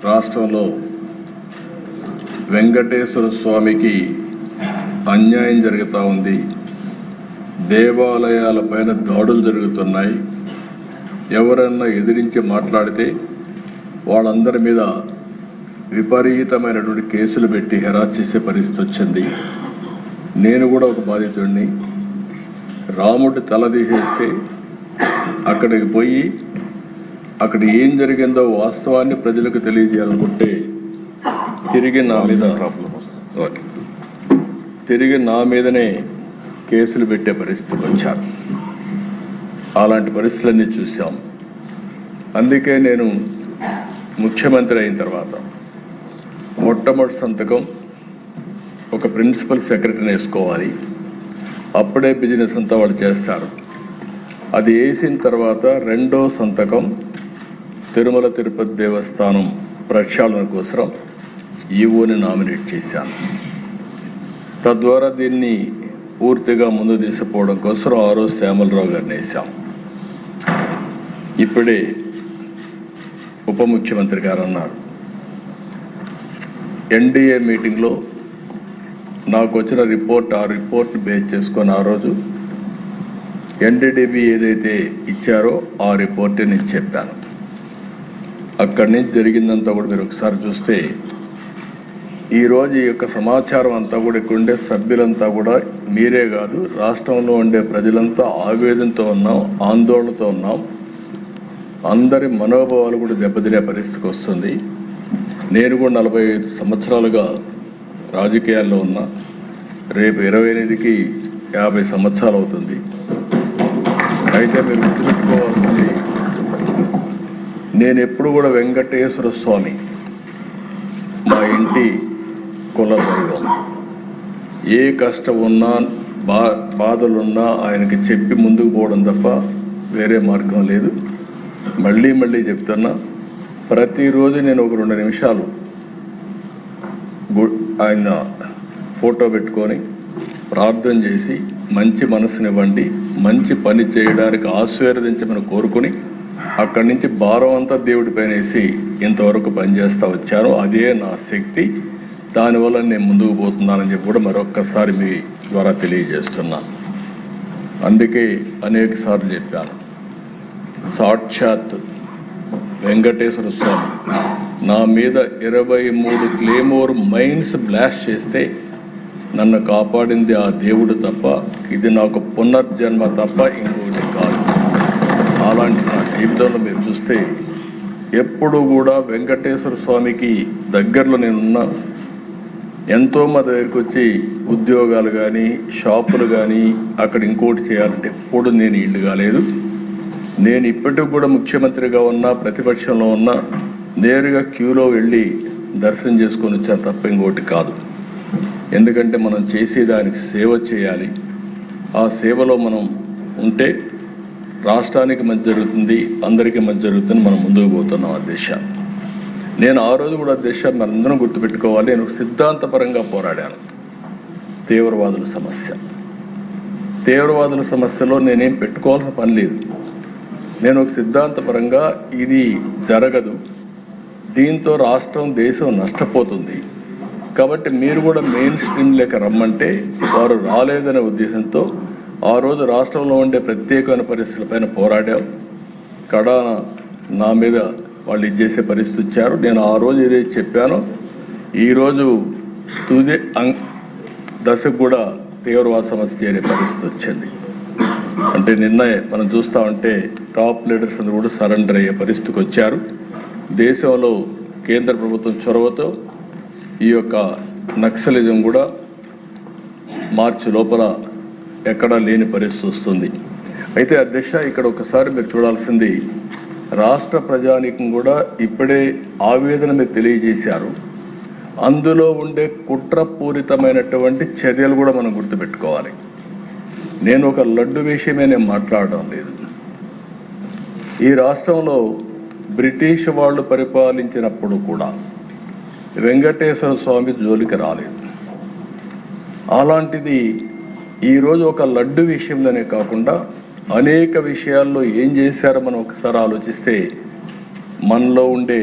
రాష్ట్రంలో వెంకటేశ్వర స్వామికి అన్యాయం జరుగుతూ ఉంది. దేవాలయాలపైన దాడులు జరుగుతున్నాయి. ఎవరన్నా ఎదిరించి మాట్లాడితే వాళ్ళందరి మీద విపరీతమైనటువంటి కేసులు పెట్టి హెరాస్ చేసే పరిస్థితి వచ్చింది. నేను కూడా ఒక బాధితుడిని. రాముడి తల తీసేస్తే అక్కడికి పోయి అక్కడ ఏం జరిగిందో వాస్తవాన్ని ప్రజలకు తెలియజేయాలనుకుంటే తిరిగి నా మీదనే కేసులు పెట్టే పరిస్థితికి వచ్చారు. అలాంటి పరిస్థితులన్నీ చూసాం. అందుకే నేను ముఖ్యమంత్రి అయిన తర్వాత మొట్టమొదటి సంతకం ఒక ప్రిన్సిపల్ సెక్రటరీని వేసుకోవాలి. అప్పుడే బిజినెస్ అంతా వాళ్ళు చేస్తారు. అది వేసిన తర్వాత రెండో సంతకం తిరుమల తిరుపతి దేవస్థానం ప్రక్షాళన కోసం ఈవోని నామినేట్ చేశాను. తద్వారా దీన్ని పూర్తిగా ముందు తీసుకుపోవడం కోసం ఆ రోజు శ్యామలరావు గారిని వేశాం. ఇప్పుడే ఉప ముఖ్యమంత్రి గారు అన్నారు, ఎన్డీఏ మీటింగ్లో నాకు వచ్చిన రిపోర్ట్, ఆ రిపోర్ట్ బేస్ చేసుకొని ఆ రోజు ఎన్డీడీబీ ఏదైతే ఇచ్చారో ఆ రిపోర్టే నేను చెప్పాను. అక్కడి నుంచి జరిగిందంతా కూడా మీరు ఒకసారి చూస్తే ఈరోజు ఈ యొక్క సమాచారం అంతా కూడా ఇక్కడ ఉండే సభ్యులంతా కూడా మీరే కాదు, రాష్ట్రంలో ఉండే ప్రజలంతా ఆవేదనతో ఉన్నాం, ఆందోళనతో ఉన్నాం. అందరి మనోభావాలు కూడా దెబ్బతినే పరిస్థితికి వస్తుంది. నేను కూడా 45 సంవత్సరాలుగా రాజకీయాల్లో ఉన్నా. రేపు 28కి 50 సంవత్సరాలు అవుతుంది. అయితే మీరు గుర్తుపెట్టుకోవాల్సింది, నేను ఎప్పుడు కూడా వెంకటేశ్వర స్వామి మా ఇంటి కుల దైవం. ఏ కష్టం ఉన్నా బాధలున్నా ఆయనకి చెప్పి ముందుకు పోవడం తప్ప వేరే మార్గం లేదు. మళ్ళీ చెప్తున్నా, ప్రతిరోజు నేను ఒక 2 నిమిషాలు ఆయన ఫోటో పెట్టుకొని ప్రార్థన చేసి మంచి మనసునివ్వండి, మంచి పని చేయడానికి ఆశీర్వదించమని కోరుకుని అక్కడి నుంచి భారం అంతా దేవుడి పైన వేసి ఇంతవరకు పనిచేస్తూ వచ్చాను. అదే నా శక్తి. దానివల్ల నేను ముందుకు పోతున్నానని చెప్పి కూడా మరొక్కసారి మీ ద్వారా తెలియజేస్తున్నా. అందుకే అనేక సార్లు చెప్పాను, సాక్షాత్ వెంకటేశ్వర స్వామి నా మీద 23 క్లేమోర్ మైన్స్ బ్లాస్ట్ చేస్తే నన్ను కాపాడింది ఆ దేవుడు తప్ప, ఇది నాకు పునర్జన్మ తప్ప ఇంకొకటి కాదు. అలాంటి నా జీవితంలో మీరు చూస్తే ఎప్పుడు కూడా వెంకటేశ్వర స్వామికి దగ్గరలో నేనున్నా. ఎంతో మా దగ్గరికి వచ్చి ఉద్యోగాలు కానీ షాపులు కానీ అక్కడ ఇంకోటి చేయాలంటే ఎప్పుడు నేను ఇల్లు కాలేదు. నేను ఇప్పటికి కూడా ముఖ్యమంత్రిగా ఉన్నా, ప్రతిపక్షంలో ఉన్నా, నేరుగా క్యూలో వెళ్ళి దర్శనం చేసుకొని వచ్చాను తప్ప ఇంకోటి కాదు. ఎందుకంటే మనం చేసేదానికి సేవ చేయాలి. ఆ సేవలో మనం ఉంటే రాష్ట్రానికి మంచి జరుగుతుంది, అందరికీ మంచి జరుగుతుంది. మనం ముందుకు పోతున్నాం. అధ్యక్ష, నేను ఆ రోజు కూడా అధ్యక్ష మనందరం గుర్తుపెట్టుకోవాలి, నేను సిద్ధాంతపరంగా పోరాడాను. తీవ్రవాదుల సమస్యలో నేనేం పెట్టుకోవాల్సిన పని లేదు. నేను ఒక సిద్ధాంతపరంగా ఇది జరగదు, దీంతో రాష్ట్రం దేశం నష్టపోతుంది కాబట్టి మీరు కూడా మెయిన్ స్ట్రీమ్ లేక రమ్మంటే వారు రాలేదనే ఉద్దేశంతో ఆ రోజు రాష్ట్రంలో ఉండే ప్రత్యేకమైన పరిస్థితులపైన పోరాడాం. కడాన నా మీద వాళ్ళు ఇచ్చేసే పరిస్థితి ఇచ్చారు. నేను ఆ రోజు ఏదైతే చెప్పానో ఈరోజు తుది దశకు కూడా తీవ్రవాద సమస్య చేరే పరిస్థితి వచ్చింది. అంటే నిన్న మనం చూస్తూ ఉంటే టాప్ లీడర్స్ అందరూ కూడా సరెండర్ అయ్యే పరిస్థితికి వచ్చారు. దేశంలో కేంద్ర ప్రభుత్వం చొరవతో ఈ యొక్క నక్సలిజం కూడా మార్చి లోపల ఎక్కడా లేని పరిస్థితి వస్తుంది. అయితే అధ్యక్ష, ఇక్కడ ఒకసారి మీరు చూడాల్సింది, రాష్ట్ర ప్రజానీకం కూడా ఇప్పుడే ఆవేదన మీరు తెలియజేశారు. అందులో ఉండే కుట్రపూరితమైనటువంటి చర్యలు కూడా మనం గుర్తుపెట్టుకోవాలి. నేను ఒక లడ్డు విషయమే నేను మాట్లాడడం లేదు. ఈ రాష్ట్రంలో బ్రిటిష్ వాళ్ళు పరిపాలించినప్పుడు కూడా వెంకటేశ్వర స్వామి జోలికి రాలేదు. అలాంటిది ఈరోజు ఒక లడ్డు విషయంలోనే కాకుండా అనేక విషయాల్లో ఏం చేశారో మనం ఒకసారి ఆలోచిస్తే మనలో ఉండే